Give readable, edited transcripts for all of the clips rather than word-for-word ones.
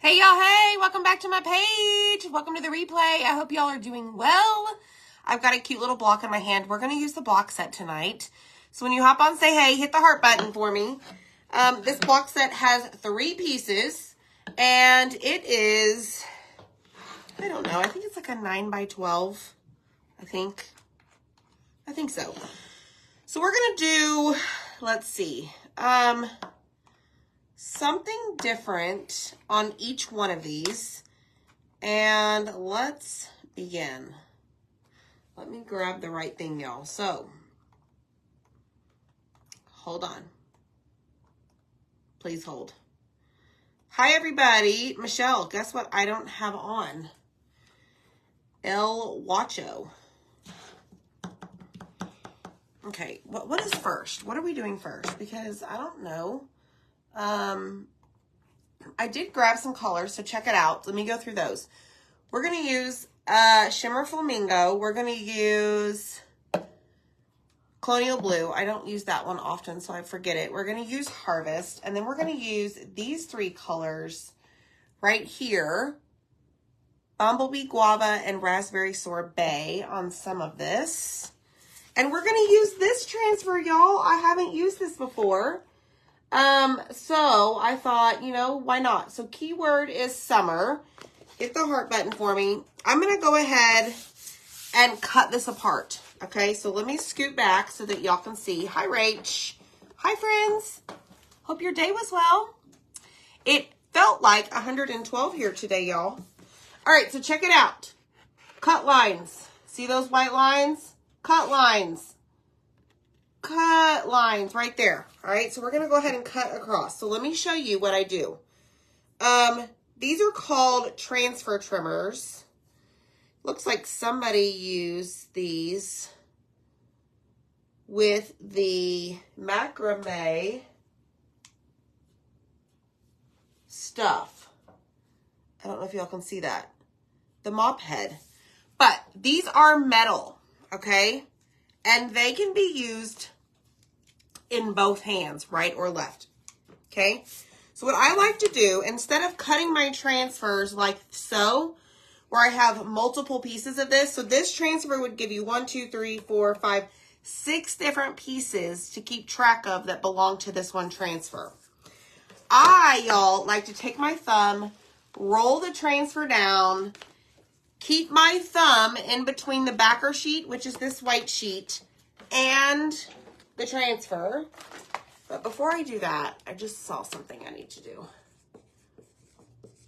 Hey y'all, hey, welcome back to my page. Welcome to the replay. I hope y'all are doing well. I've got a cute little block in my hand. We're going to use the block set tonight. So when you hop on, say hey, hit the heart button for me. This block set has 3 pieces and it is, I don't know, I think it's like a 9 by 12, I think so. So we're going to do, let's see, something different on each one of these, and let's begin. Let me grab the right thing, y'all. So hold on, please hold. Hi everybody. Michelle, guess what I don't have on? El Wacho. Okay, what is first? What are we doing first? Because I don't know. I did grab some colors, so check it out. Let me go through those. We're going to use Shimmer Flamingo. We're going to use Colonial Blue. I don't use that one often, so I forget it. We're going to use Harvest, and then we're going to use these 3 colors right here. Bumblebee Guava and Raspberry Sorbet on some of this. And we're going to use this transfer, y'all. I haven't used this before. So I thought, you know, why not? So keyword is summer. Hit the heart button for me. I'm going to go ahead and cut this apart. Okay, so let me scoot back so that y'all can see. Hi, Rach. Hi, friends. Hope your day was well. It felt like 112 here today, y'all. All right, so check it out. Cut lines. See those white lines? Cut lines. Cut lines right there. All right, so we're going to go ahead and cut across. So let me show you what I do. These are called transfer trimmers. Looks like somebody used these with the macrame stuff. I don't know if y'all can see that. The mop head. But these are metal, okay? And they can be used in both hands, right or left, okay? So what I like to do, instead of cutting my transfers like so, where I have multiple pieces of this, so this transfer would give you 1, 2, 3, 4, 5, 6 different pieces to keep track of that belong to this one transfer. Y'all, like to take my thumb, roll the transfer down, keep my thumb in between the backer sheet, which is this white sheet, and the transfer. But before I do that, I just saw something I need to do.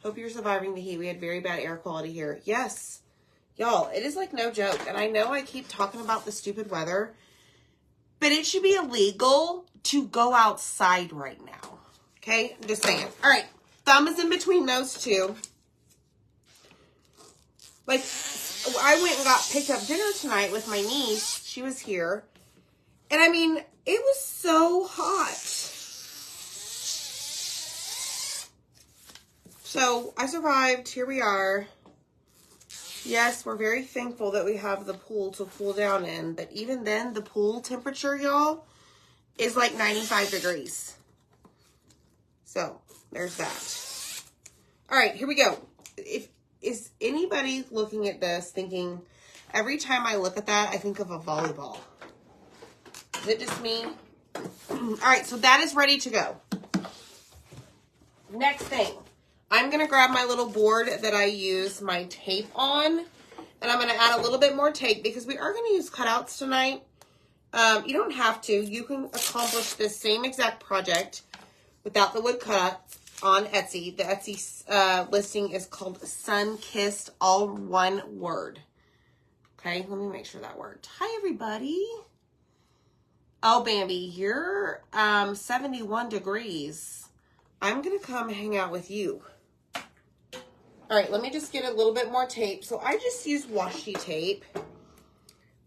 Hope you're surviving the heat. We had very bad air quality here. Yes, y'all, it is like no joke. And I know I keep talking about the stupid weather, but it should be illegal to go outside right now. Okay, I'm just saying. All right, thumb is in between those 2. Like, I went and got picked up dinner tonight with my niece. She was here. And I mean, it was so hot. So I survived. Here we are. Yes, we're very thankful that we have the pool to cool down in. But even then, the pool temperature, y'all, is like 95 degrees. So there's that. All right, here we go. Is anybody looking at this thinking, every time I look at that, I think of a volleyball? Is it just me? All right, so that is ready to go. Next thing, I'm going to grab my little board that I use my tape on, and I'm going to add a little bit more tape because we are going to use cutouts tonight. You don't have to. You can accomplish this same exact project without the wood cutouts on Etsy. The Etsy listing is called Sunkissed, all one word. Okay, let me make sure that worked. Hi, everybody. Oh, Bambi, you're 71 degrees. I'm going to come hang out with you. All right, let me just get a little bit more tape. So I just use washi tape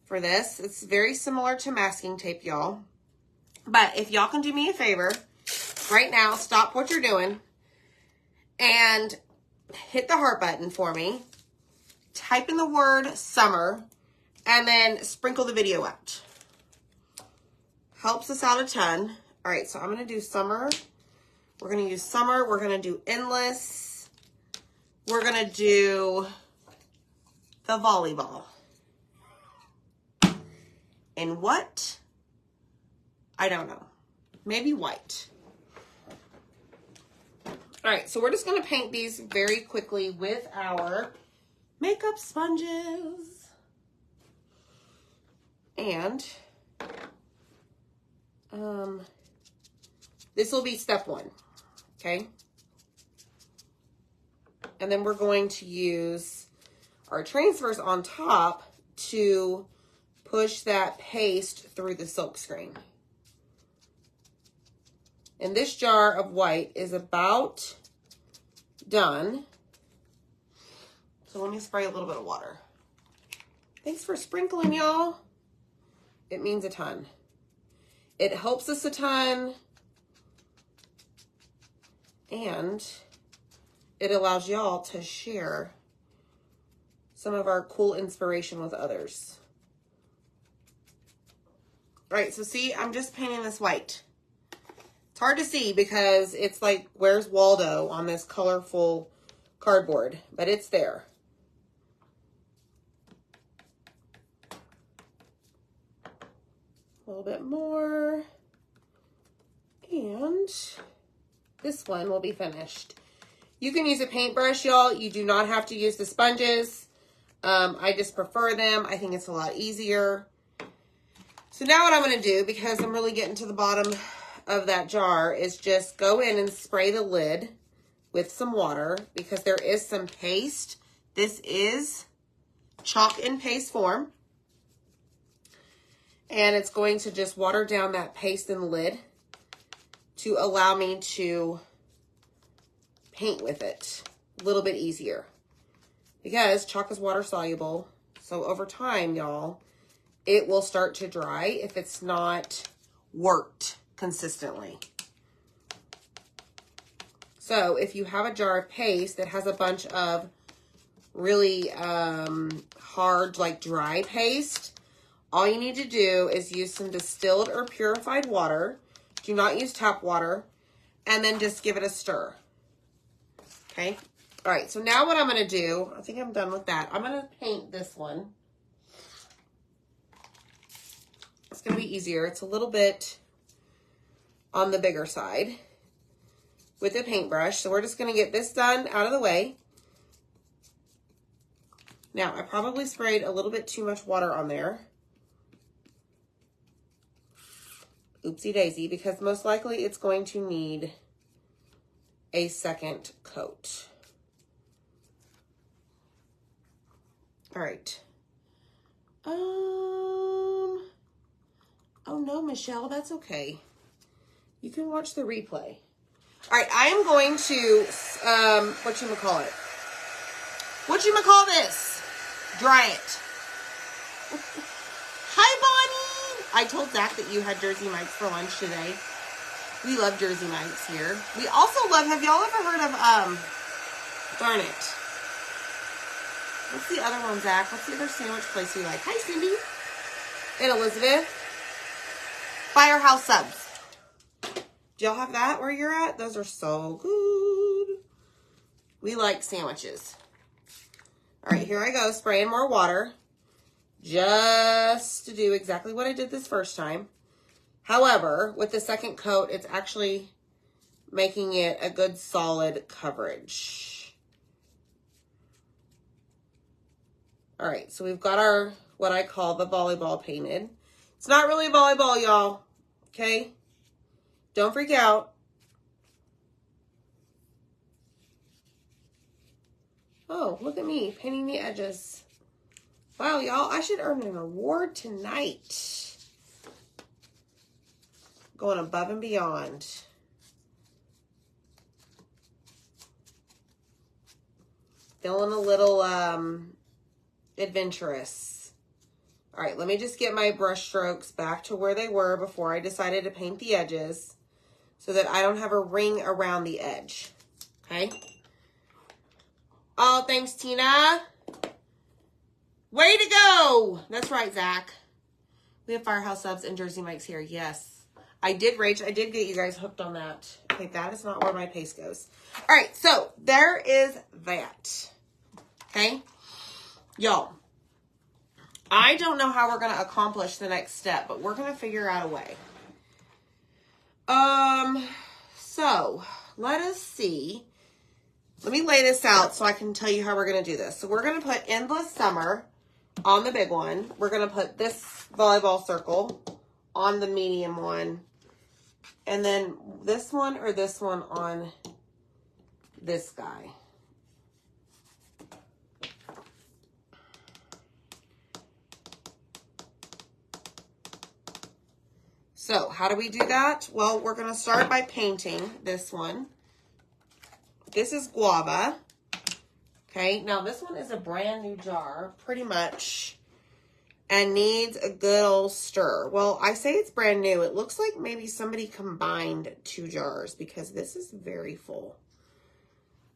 for this. It's very similar to masking tape, y'all. But if y'all can do me a favor, right now, stop what you're doing and hit the heart button for me. Type in the word summer and then sprinkle the video out. Helps us out a ton. All right, so I'm going to do summer. We're going to use summer. We're going to do endless. we're going to do the volleyball. And what? I don't know. Maybe white. All right, so we're just going to paint these very quickly with our makeup sponges. And this will be step one, okay? And then we're going to use our transfers on top to push that paste through the silk screen. And this jar of white is about done. So let me spray a little bit of water. Thanks for sprinkling, y'all. It means a ton. It helps us a ton. And it allows y'all to share some of our cool inspiration with others. All right, so see, I'm just painting this white. It's hard to see because it's like, where's Waldo on this colorful cardboard? But it's there. A little bit more. And this one will be finished. You can use a paintbrush, y'all. You do not have to use the sponges. I just prefer them. I think it's a lot easier. So now what I'm going to do, because I'm really getting to the bottom of that jar, is just go in and spray the lid with some water because there is some paste. This is chalk in paste form. And it's going to just water down that paste in the lid to allow me to paint with it a little bit easier. Because chalk is water soluble. So over time, y'all, it will start to dry if it's not worked consistently. So if you have a jar of paste that has a bunch of really hard, like dry paste, all you need to do is use some distilled or purified water. Do not use tap water. And then just give it a stir. Okay? All right, so now what I'm going to do, I think I'm done with that. I'm going to paint this one. It's going to be easier. It's a little bit on the bigger side with a paintbrush. So we're just going to get this done out of the way. Now, I probably sprayed a little bit too much water on there. Oopsie daisy, because most likely it's going to need a second coat. All right. Oh no, Michelle, that's okay. You can watch the replay. All right, I am going to, whatchamacallit this? Dry it. Hi, Bonnie. I told Zach that you had Jersey Mike's for lunch today. We love Jersey Mike's here. We also love, have y'all ever heard of, darn it. What's the other one, Zach? What's the other sandwich place we like? Hi, Cindy. And Elizabeth. Firehouse Subs. Do y'all have that where you're at? Those are so good. We like sandwiches. All right, here I go, spraying more water. Just to do exactly what I did this first time. However, with the second coat, it's actually making it a good solid coverage. All right, so we've got our, what I call the volleyball painted. It's not really a volleyball, y'all, okay? Don't freak out. Oh, look at me painting the edges. Wow, y'all, I should earn an award tonight. Going above and beyond. Feeling a little adventurous. All right, let me just get my brush strokes back to where they were before I decided to paint the edges so that I don't have a ring around the edge. Okay? Oh, thanks, Tina. Way to go. That's right, Zach. We have Firehouse Subs and Jersey Mike's here. Yes. I did get you guys hooked on that. Okay, that is not where my paste goes. All right, so there is that. Okay? Y'all, I don't know how we're going to accomplish the next step, but we're going to figure out a way. So let us see. Let me lay this out so I can tell you how we're going to do this. So we're going to put Endless Summer on the big one. We're going to put this volleyball circle on the medium one. And then this one or this one on this guy. So how do we do that? Well, we're going to start by painting this one. This is Guava. Okay, now this one is a brand new jar, pretty much, and needs a good old stir. Well, I say it's brand new. It looks like maybe somebody combined 2 jars because this is very full.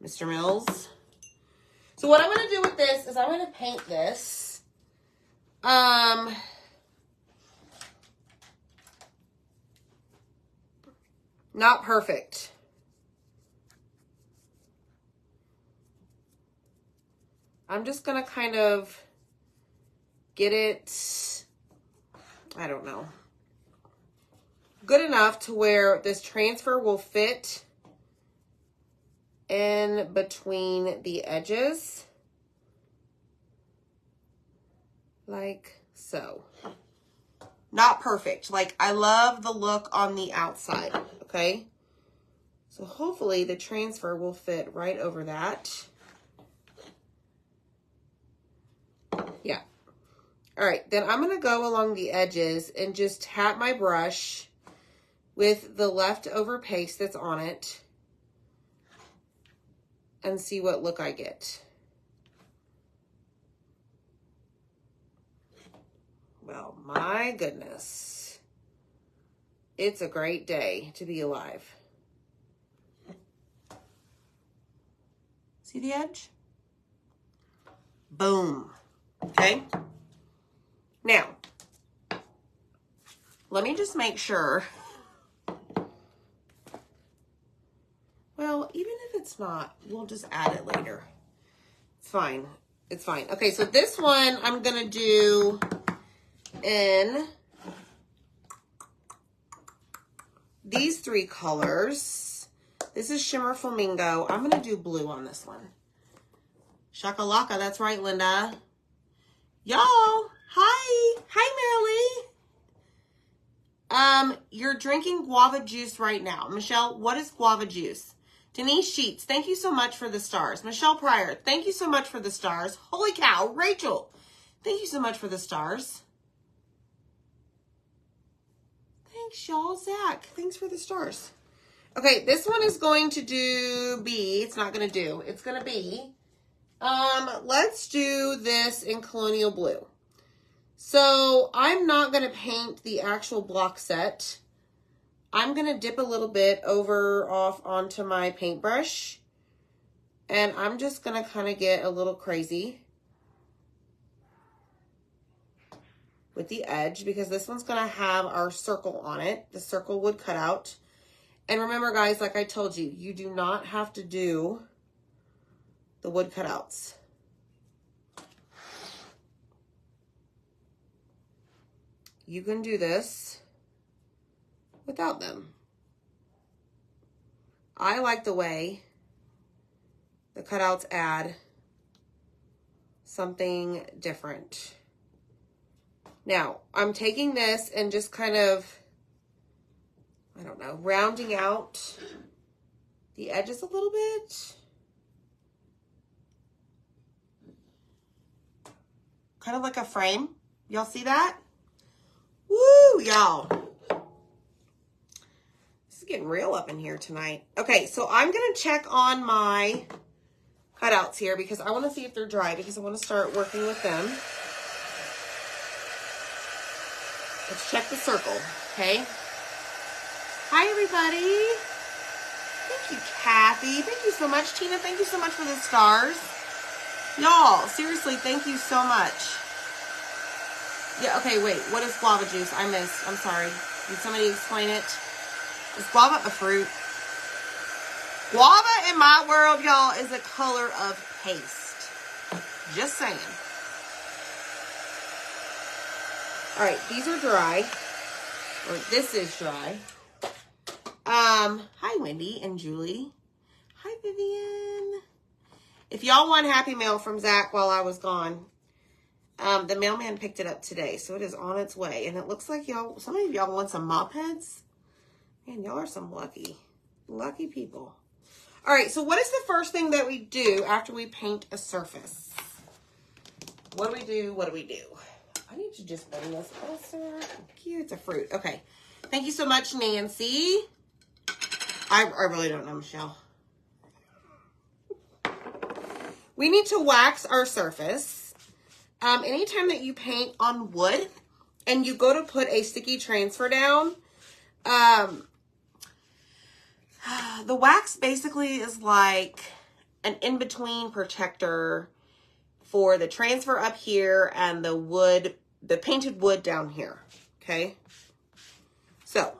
Mr. Mills. So what I'm going to do with this is I'm going to paint this. Not perfect. I'm just going to kind of get it, I don't know, good enough to where this transfer will fit in between the edges, like so. Not perfect. Like, I love the look on the outside, okay? So hopefully the transfer will fit right over that. Yeah. All right, then I'm going to go along the edges and just tap my brush with the leftover paste that's on it and see what look I get. Well, my goodness. It's a great day to be alive. See the edge? Boom. Okay. Now, let me just make sure. Well, even if it's not, we'll just add it later. It's fine. It's fine. Okay, so this one I'm going to do in these 3 colors. This is Shimmer Flamingo. I'm going to do blue on this one. Shakalaka, that's right, Linda. Y'all, hi. Hi, Melly. You're drinking guava juice right now. Michelle, what is guava juice? Denise Sheets, thank you so much for the stars. Michelle Pryor, thank you so much for the stars. Holy cow, Rachel, thank you so much for the stars. Thanks, y'all. Zach, thanks for the stars. Okay, this one is going to be, it's not going to do, it's going to be, let's do this in Colonial Blue. So I'm not going to paint the actual block set. I'm going to dip a little bit off onto my paintbrush. And I'm just going to kind of get a little crazy with the edge because this one's going to have our circle on it. The circle would cut out. And remember, guys, like I told you, you do not have to do the wood cutouts. You can do this without them. I like the way the cutouts add something different. Now, I'm taking this and just kind of, I don't know, rounding out the edges a little bit. Kind of like a frame. Y'all see that? Woo, y'all. This is getting real up in here tonight. Okay, so I'm going to check on my cutouts here because I want to see if they're dry because I want to start working with them. Let's check the circle, okay? Hi, everybody. Thank you, Kathy. Thank you so much. Tina, thank you so much for the stars. Y'all, seriously, thank you so much. Yeah, okay, wait. What is guava juice? I missed. I'm sorry. Did somebody explain it? Is guava a fruit? Guava in my world, y'all, is a color of paste. Just saying. All right, these are dry. Or this is dry. Hi, Wendy and Julie. Hi, Vivian. If y'all want Happy Mail from Zach while I was gone, the mailman picked it up today, so it is on its way. And it looks like y'all, some of y'all want some mop heads. Man, y'all are some lucky people. All right, so what is the first thing that we do after we paint a surface? What do we do? What do we do? I need to just bring this closer. Cute, it's a fruit. Okay. Thank you so much, Nancy. I really don't know, Michelle. We need to wax our surface. Anytime that you paint on wood and you go to put a sticky transfer down, the wax basically is like an in-between protector for the transfer up here and the wood, the painted wood down here, okay? So,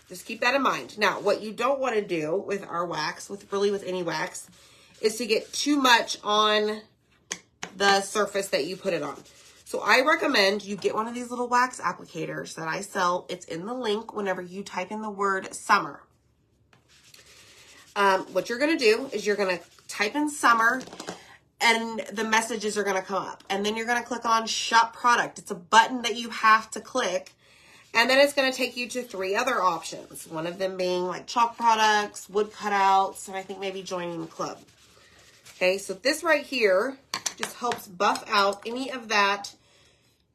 just keep that in mind. Now, what you don't want to do with our wax, with any wax, is to get too much on the surface that you put it on. So, I recommend you get one of these little wax applicators that I sell. It's in the link whenever you type in the word summer. What you're going to do is you're going to type in summer and the messages are going to come up. And then you're going to click on shop product. It's a button that you have to click. And then it's going to take you to 3 other options. One of them being like chalk products, wood cutouts, and I think maybe joining the club. Okay, so this right here just helps buff out any of that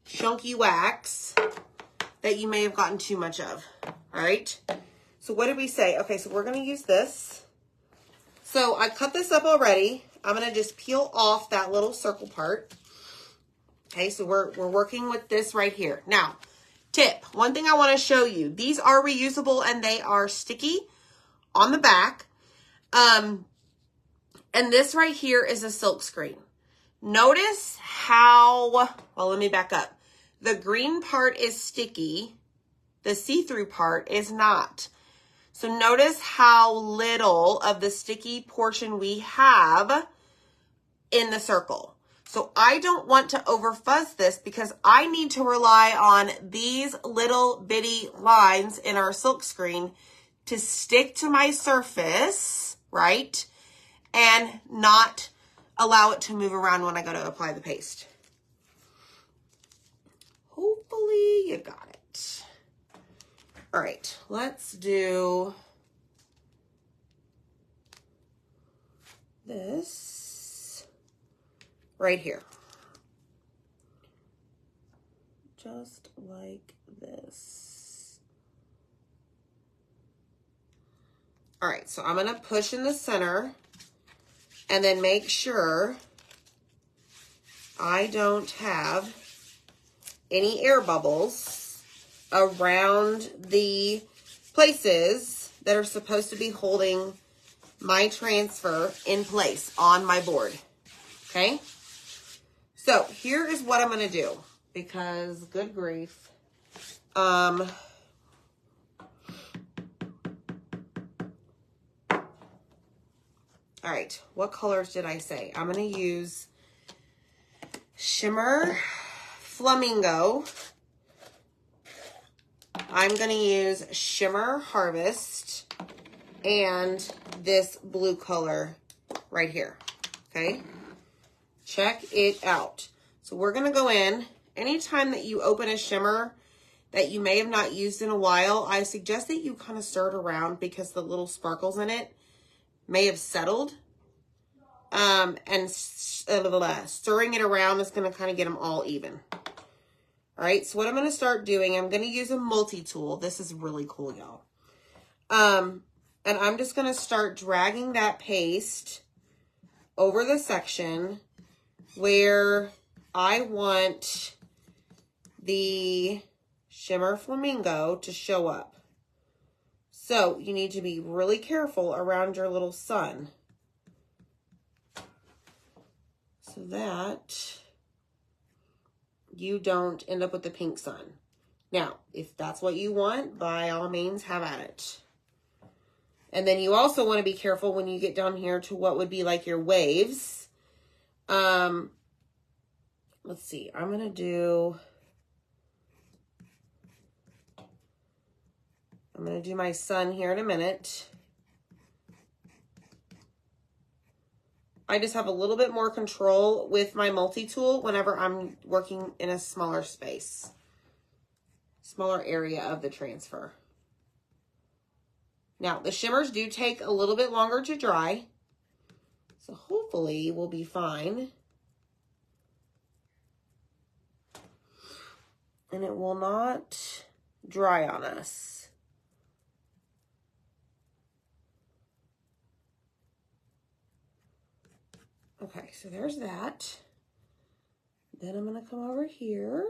chunky wax that you may have gotten too much of. All right, so what did we say? Okay, so we're going to use this. So I cut this up already. I'm going to just peel off that little circle part. Okay, so we're working with this right here. Now, tip, one thing I want to show you. These are reusable and they are sticky on the back. And this right here is a silk screen. Notice how, well, let me back up. The green part is sticky. The see-through part is not. So notice how little of the sticky portion we have in the circle. So I don't want to over fuzz this because I need to rely on these little bitty lines in our silk screen to stick to my surface, right? And not allow it to move around when I go to apply the paste. Hopefully you got it. All right, let's do this right here. Just like this. All right, so I'm gonna push in the center and then make sure I don't have any air bubbles around the places that are supposed to be holding my transfer in place on my board. Okay? So here is what I'm going to do because good grief. All right, what colors did I say? I'm going to use Shimmer Flamingo. I'm going to use Shimmer Harvest and this blue color right here. Okay? Check it out. So we're going to go in. Anytime that you open a shimmer that you may have not used in a while, I suggest that you kind of stir it around because the little sparkles in it may have settled. And stirring it around is going to kind of get them all even. All right, so what I'm going to start doing, I'm going to use a multi-tool. This is really cool, y'all. And I'm just going to start dragging that paste over the section where I want the Shimmer Flamingo to show up. So you need to be really careful around your little sun so that you don't end up with the pink sun. Now, if that's what you want, by all means, have at it. And then you also want to be careful when you get down here to what would be like your waves. Let's see. I'm going to do my sun here in a minute. I just have a little bit more control with my multi-tool whenever I'm working in a smaller space, smaller area of the transfer. Now, the shimmers do take a little bit longer to dry, so hopefully we'll be fine. And it will not dry on us. Okay, so there's that. Then I'm going to come over here,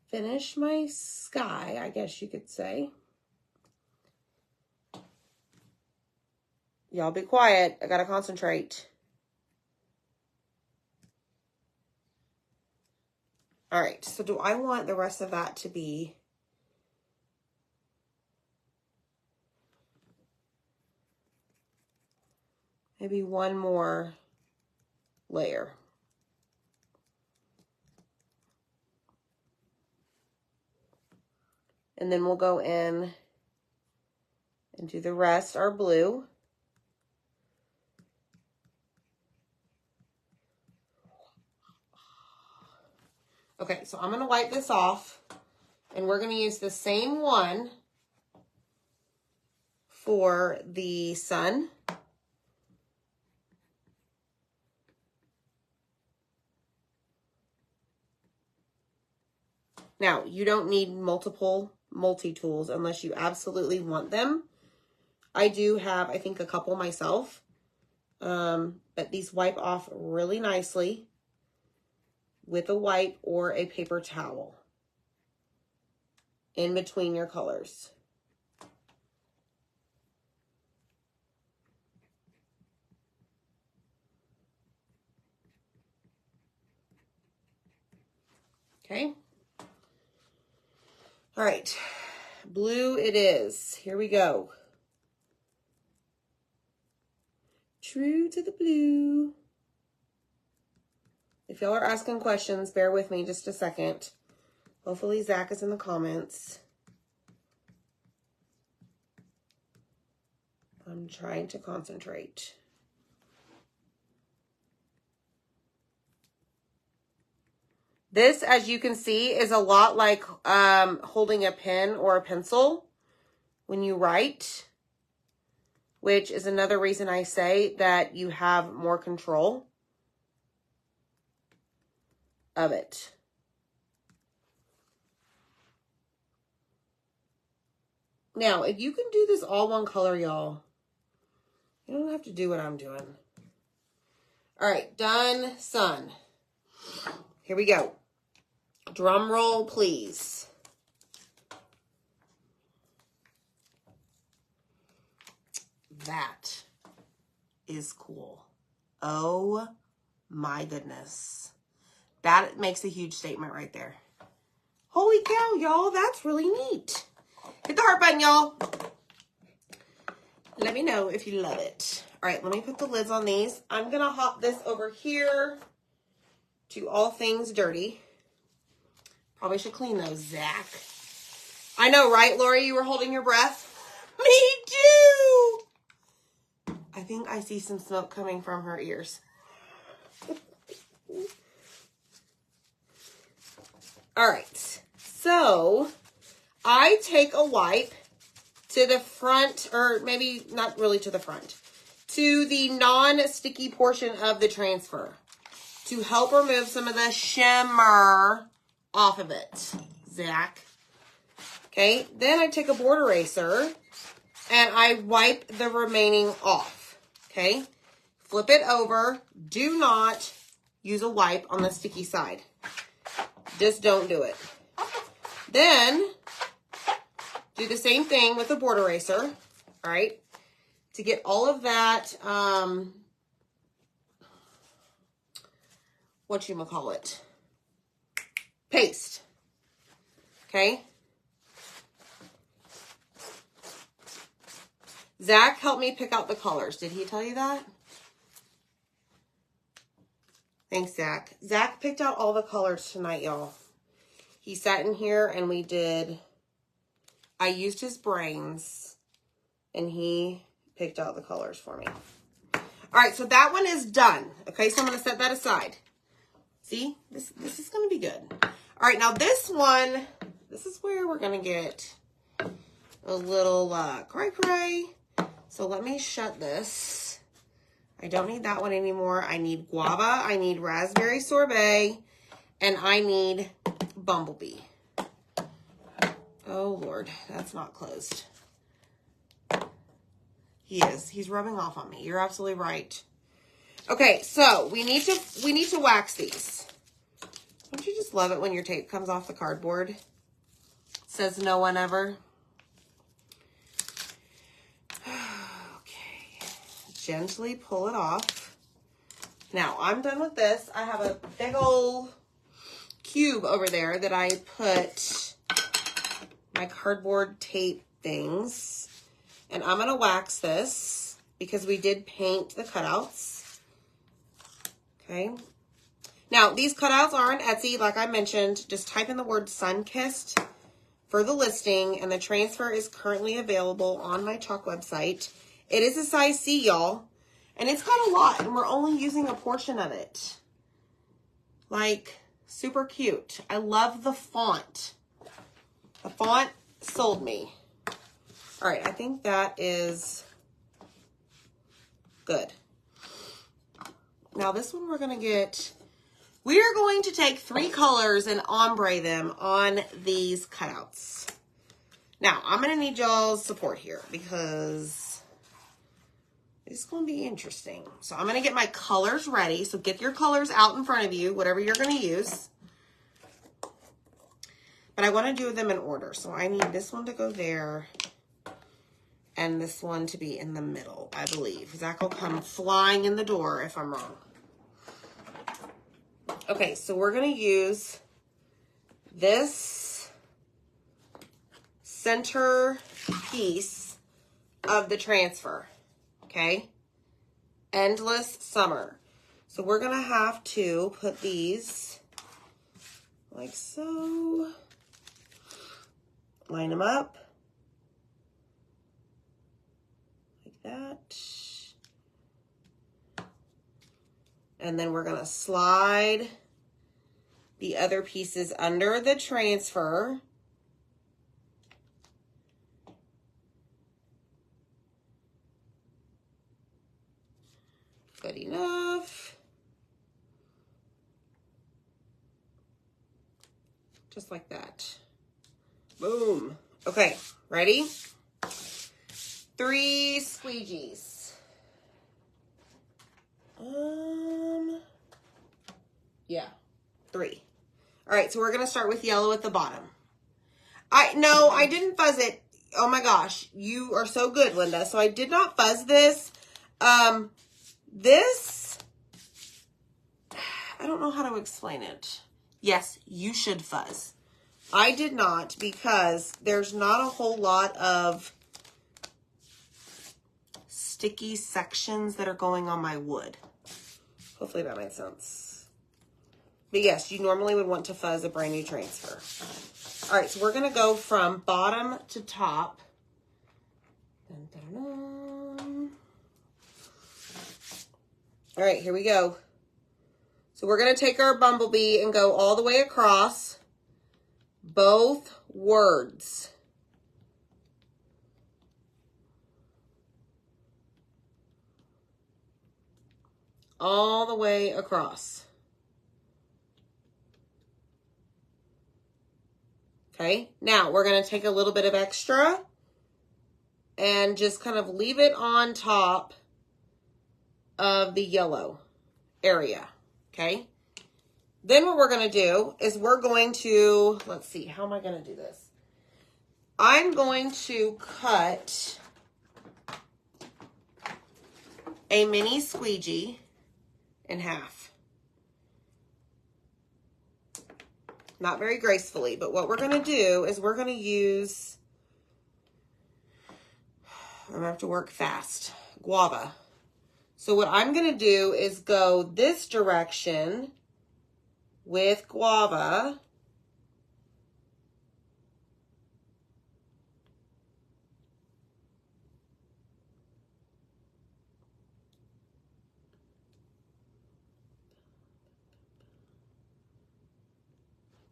finish my sky, I guess you could say. Y'all be quiet. I got to concentrate. All right, so do I want the rest of that to be maybe one more layer? And then we'll go in and do the rest, our blue. Okay, so I'm going to wipe this off, and we're going to use the same one for the sun. Now, you don't need multiple multi-tools unless you absolutely want them. I do have, I think, a couple myself, but these wipe off really nicely with a wipe or a paper towel in between your colors. Okay. All right. Blue it is. Here we go. True to the blue. If y'all are asking questions, bear with me just a second. Hopefully Zach is in the comments. I'm trying to concentrate. This, as you can see, is a lot like holding a pen or a pencil when you write, which is another reason I say that you have more control of it. Now, if you can do this all one color, y'all, you don't have to do what I'm doing. All right, done, sun. Here we go. Drum roll, please. That is cool. Oh my goodness. That makes a huge statement right there. Holy cow, y'all. That's really neat. Hit the heart button, y'all. Let me know if you love it. All right, let me put the lids on these. I'm going to hop this over here to All Things Dirty. Probably should clean those, Zach. I know, right, Lori? You were holding your breath? Me too! I think I see some smoke coming from her ears. All right, so I take a wipe to the front, or maybe not really to the front, to the non-sticky portion of the transfer to help remove some of the shimmer off of it, Zach. Okay, then I take a board eraser and I wipe the remaining off, okay? Flip it over. Do not use a wipe on the sticky side. Just don't do it. Then, do the same thing with the board eraser, all right? To get all of that, whatchamacallit, paste, okay? Zach helped me pick out the colors. Did he tell you that? Thanks, Zach. Zach picked out all the colors tonight, y'all. He sat in here and I used his brains and he picked out the colors for me. All right, so that one is done. Okay, so I'm going to set that aside. See, this is going to be good. All right, now this one, this is where we're going to get a little cray-cray. So let me shut this. I don't need that one anymore. I need guava, I need raspberry sorbet, and I need bumblebee. Oh, Lord, that's not closed. He is. He's rubbing off on me. You're absolutely right. Okay, so we need to wax these. Don't you just love it when your tape comes off the cardboard? It says no one ever. Okay. Gently pull it off. Now, I'm done with this. I have a big old cube over there that I put my cardboard tape things. And I'm going to wax this because we did paint the cutouts. Okay. Now, these cutouts are on Etsy, like I mentioned. Just type in the word Sunkissed for the listing, and the transfer is currently available on my chalk website. It is a size C, y'all, and it's got a lot, and we're only using a portion of it. Like, super cute. I love the font. The font sold me. All right, I think that is good. Now, this one we're going to get... We are going to take 3 colors and ombre them on these cutouts. Now, I'm going to need y'all's support here because it's going to be interesting. So I'm going to get my colors ready. So get your colors out in front of you, whatever you're going to use. But I want to do them in order. So I need this one to go there and this one to be in the middle, I believe. Zach will come flying in the door if I'm wrong. Okay, so we're going to use this center piece of the transfer, okay? Endless Summer. So we're going to have to put these like so. Line them up like that. And then we're going to slide the other pieces under the transfer. Good enough. Just like that. Boom. Okay, ready? 3 squeegees. Yeah, 3. All right, so we're going to start with yellow at the bottom. No, I didn't fuzz it. Oh my gosh, you are so good, Linda. So I did not fuzz this. This, I don't know how to explain it. Yes, you should fuzz. I did not because there's not a whole lot of sticky sections that are going on my wood. Hopefully that made sense. But yes, you normally would want to fuzz a brand new transfer. All right, so we're going to go from bottom to top. Dun, dun, dun. All right, here we go. So we're going to take our bumblebee and go all the way across both words. All the way across. Okay, now we're going to take a little bit of extra and just kind of leave it on top of the yellow area. Okay, then what we're going to do is we're going to, let's see, how am I going to do this? I'm going to cut a mini squeegee in half. Not very gracefully, but what we're going to do is we're going to use I'm gonna have to work fast. Guava. So what I'm gonna do is go this direction with guava.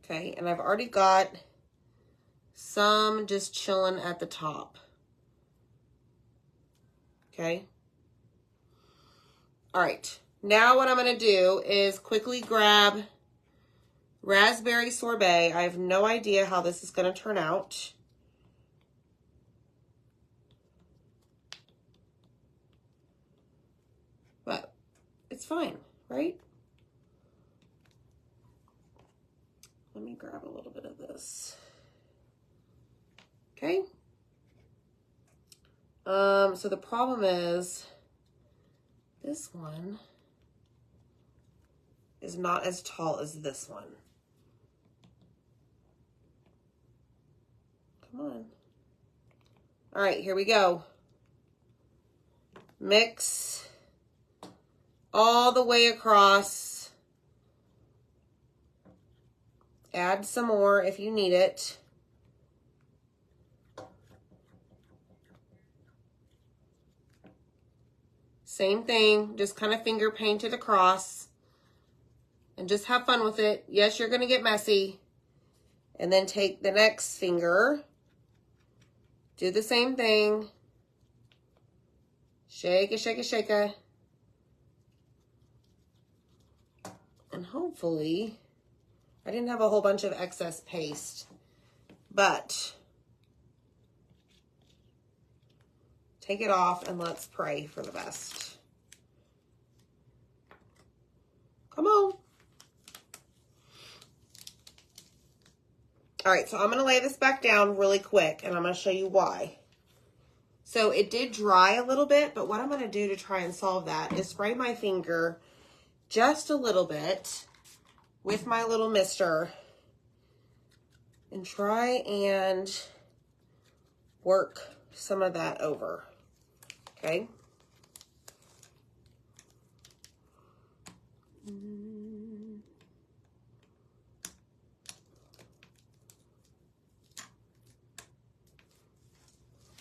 Okay, and I've already got some just chilling at the top. Okay. All right, now what I'm gonna do is quickly grab raspberry sorbet. I have no idea how this is gonna turn out. But it's fine, right? Let me grab a little bit of this. Okay. So the problem is this one is not as tall as this one. Come on. All right, here we go. Mix all the way across. Add some more if you need it. Same thing, just kind of finger paint it across and just have fun with it. Yes, you're gonna get messy. And then take the next finger, do the same thing. Shake it, shake it, shake it. And hopefully, I didn't have a whole bunch of excess paste, but take it off and let's pray for the best. Come on. All right, so I'm gonna lay this back down really quick and I'm gonna show you why. So it did dry a little bit, but what I'm gonna do to try and solve that is spray my finger just a little bit with my little mister and try and work some of that over, okay?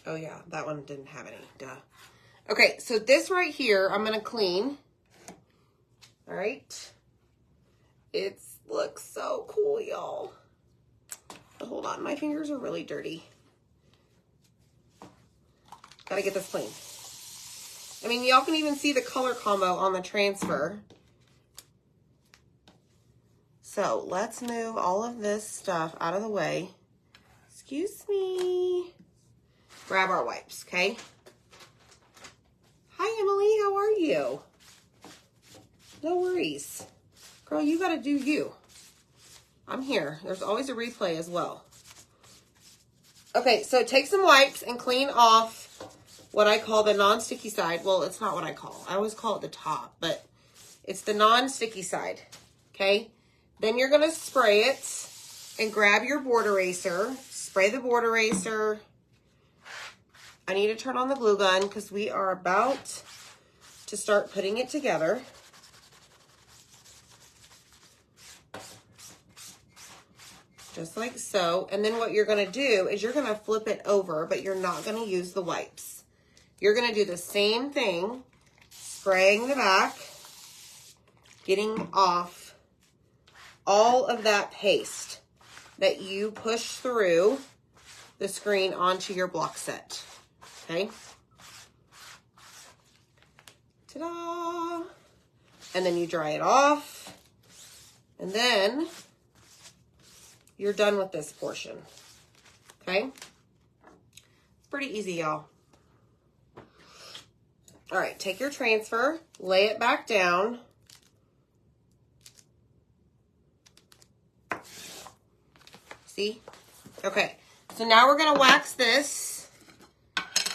Oh yeah, that one didn't have any, duh. Okay, so this right here, I'm gonna clean. All right. It looks so cool, y'all. Hold on, my fingers are really dirty. Gotta get this clean. I mean, y'all can even see the color combo on the transfer. So let's move all of this stuff out of the way. Excuse me. Grab our wipes, okay? Hi, Emily, how are you? No worries. Girl, you gotta do you. I'm here. There's always a replay as well. Okay, so take some wipes and clean off what I call the non-sticky side. Well, it's not what I call. I always call it the top, but it's the non-sticky side, okay? Then you're gonna spray it and grab your board eraser. Spray the board eraser. I need to turn on the glue gun because we are about to start putting it together. Just like so. And then what you're going to do is you're going to flip it over, but you're not going to use the wipes. You're going to do the same thing, spraying the back, getting off all of that paste that you push through the screen onto your block set. Okay? Ta-da! And then you dry it off. And then you're done with this portion. Okay? It's pretty easy, y'all. All right, take your transfer, lay it back down. See? Okay, so now we're gonna wax this.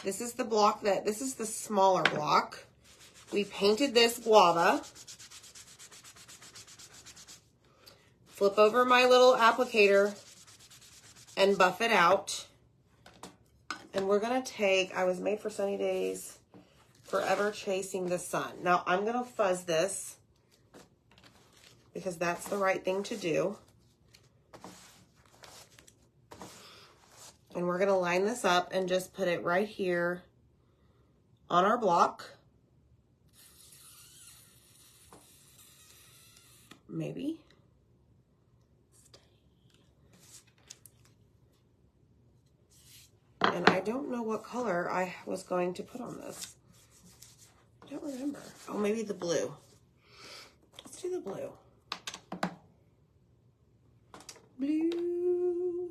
This is the block this is the smaller block. We painted this guava. Flip over my little applicator and buff it out. And we're going to take, I was made for sunny days, forever chasing the sun. Now, I'm going to fuzz this because that's the right thing to do. And we're going to line this up and just put it right here on our block. Maybe. And I don't know what color I was going to put on this. I don't remember. Oh, maybe the blue. Let's do the blue. Blue.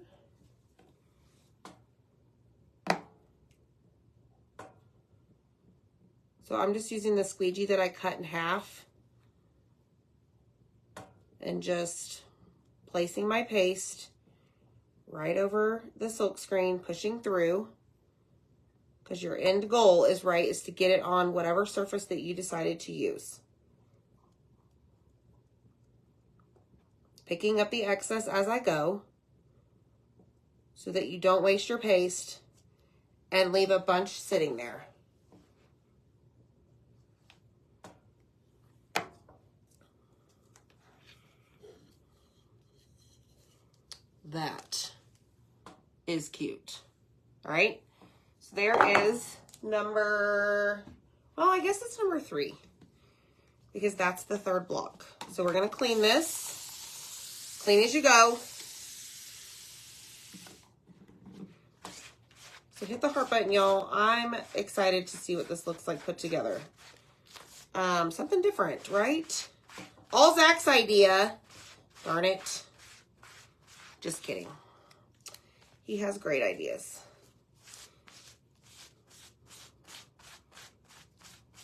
So I'm just using the squeegee that I cut in half and just placing my paste right over the silk screen, pushing through, because your end goal is to get it on whatever surface that you decided to use. Picking up the excess as I go so that you don't waste your paste and leave a bunch sitting there. That is cute. All right. So there is number, well, I guess it's number 3 because that's the third block. So we're going to clean this. Clean as you go. So hit the heart button, y'all. I'm excited to see what this looks like put together. Something different, right? All Zach's idea. Darn it. Just kidding. He has great ideas.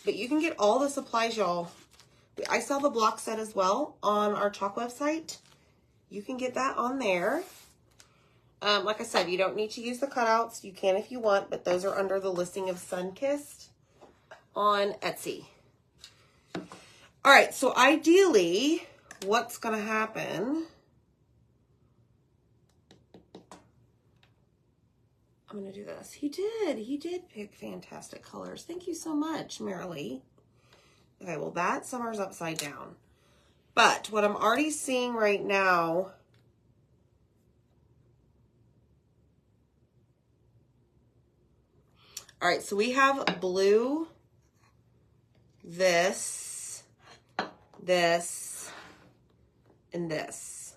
But you can get all the supplies, y'all. I sell the block set as well on our chalk website. You can get that on there. Like I said, you don't need to use the cutouts. You can if you want, but those are under the listing of Sunkissed on Etsy. All right, so ideally, what's going to happen? I'm going to do this. He did pick fantastic colors. Thank you so much, Marilee. Okay, well, that summer's upside down. But what I'm already seeing right now, all right, so we have blue, this, and this.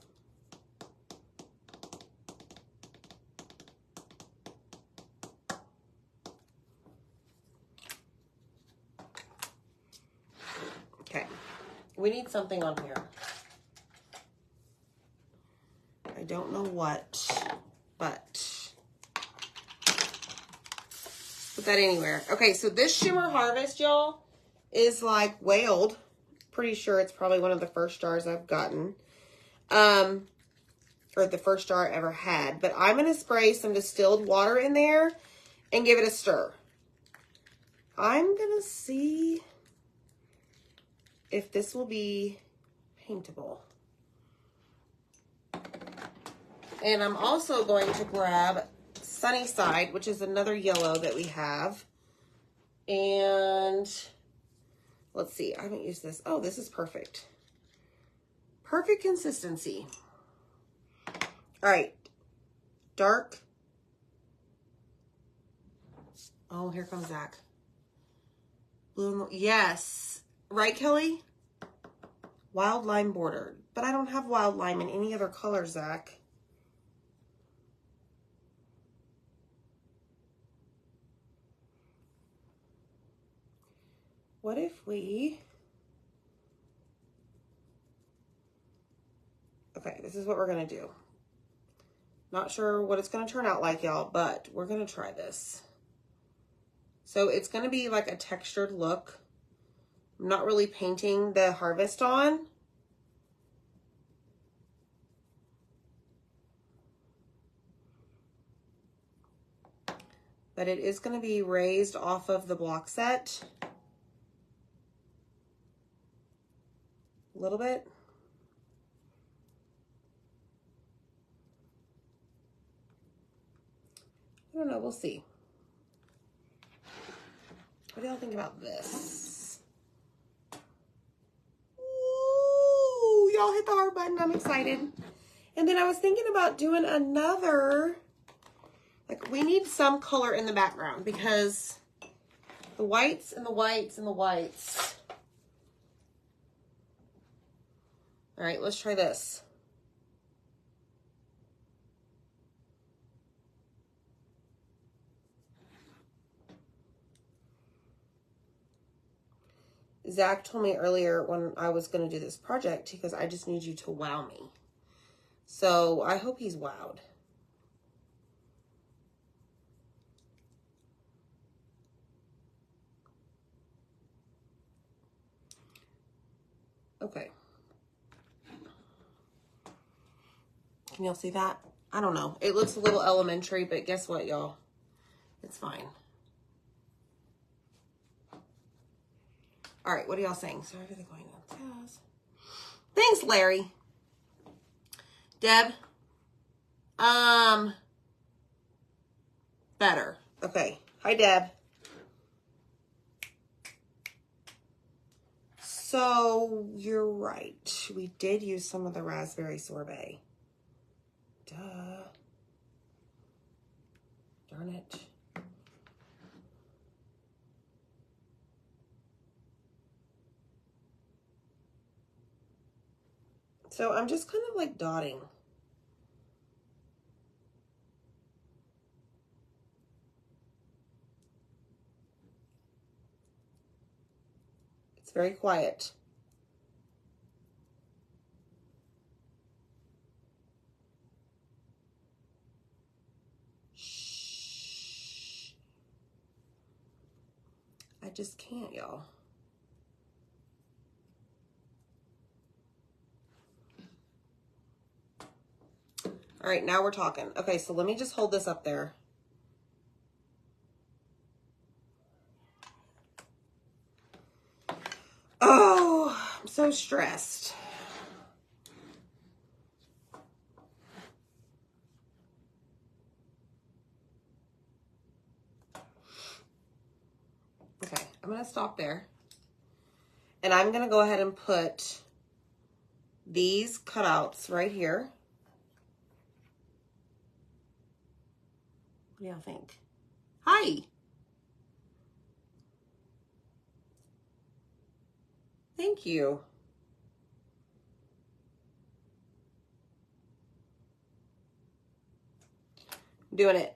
Okay, we need something on here. I don't know what, but put that anywhere. Okay, so this Shimmer Harvest, y'all, is like way old. Pretty sure it's probably one of the first jars I've gotten. Or the first jar I ever had. But I'm going to spray some distilled water in there and give it a stir. I'm going to see if this will be paintable. And I'm also going to grab Sunny Side, which is another yellow that we have. And let's see, I haven't used this. Oh, this is perfect. Perfect consistency. All right, dark. Oh, here comes Zach. Blue, yes. Right, Kelly? Wild lime border. But I don't have wild lime in any other color, Zach. What if we... Okay, this is what we're going to do. Not sure what it's going to turn out like, y'all, but we're going to try this. So it's going to be like a textured look. I'm not really painting the harvest on. But it is going to be raised off of the block set. A little bit. I don't know, we'll see. What do y'all think about this? Ooh, y'all hit the heart button. I'm excited. And then I was thinking about doing another, like we need some color in the background because the whites and the whites and the whites. All right, let's try this. Zach told me earlier when I was going to do this project, because I just need you to wow me. So I hope he's wowed. Okay. Can y'all see that? I don't know. It looks a little elementary, but guess what, y'all? It's fine. All right, what are y'all saying? So everything going on. Yes. Thanks, Larry. Deb. Better. Okay. Hi, Deb. So you're right. We did use some of the raspberry sorbet. Duh. Darn it. So I'm just kind of like dotting. It's very quiet. Shh. I just can't, y'all. All right, now we're talking. Okay, so let me just hold this up there. Oh, I'm so stressed. Okay, I'm going to stop there. And I'm going to go ahead and put these cutouts right here. What do y'all think? Hi. Thank you. Doing it.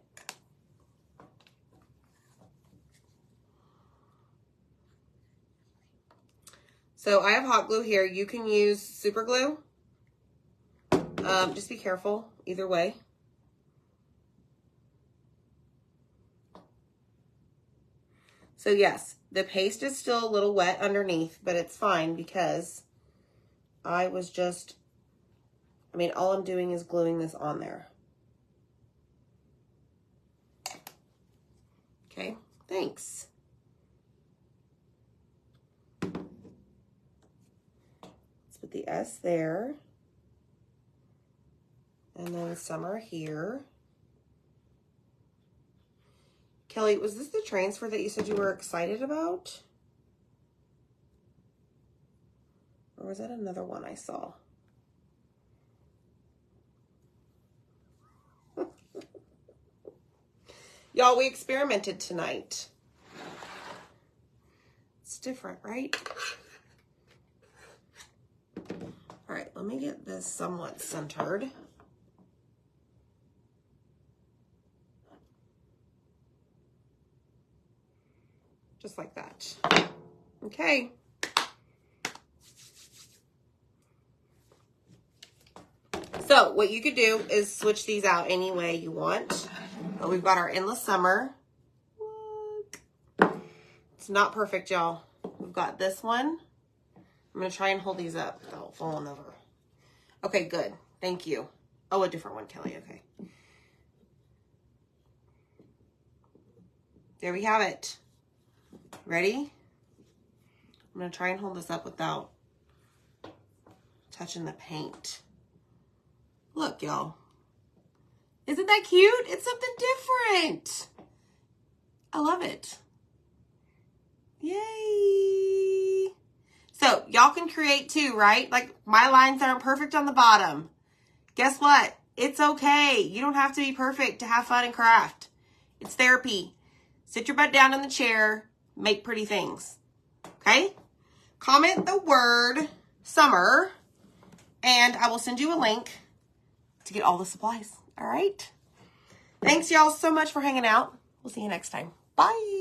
So I have hot glue here. You can use super glue. Just be careful either way. So yes, the paste is still a little wet underneath, but it's fine because I was just, all I'm doing is gluing this on there. Okay, thanks. Let's put the S there. And then Summer here. Kelly, was this the transfer that you said you were excited about? Or was that another one I saw? Y'all, we experimented tonight. It's different, right? All right, let me get this somewhat centered. Just like that. Okay. So what you could do is switch these out any way you want. But we've got our Endless Summer. It's not perfect, y'all. We've got this one. I'm going to try and hold these up without falling over. Okay, good. Thank you. Oh, a different one, Kelly. Okay. There we have it. Ready? I'm going to try and hold this up without touching the paint. Look, y'all. Isn't that cute? It's something different. I love it. Yay! So, y'all can create too, right? Like, my lines aren't perfect on the bottom. Guess what? It's okay. You don't have to be perfect to have fun and craft. It's therapy. Sit your butt down in the chair. Make pretty things. Okay? Comment the word summer, and I will send you a link to get all the supplies. All right? Thanks, y'all, so much for hanging out. We'll see you next time. Bye.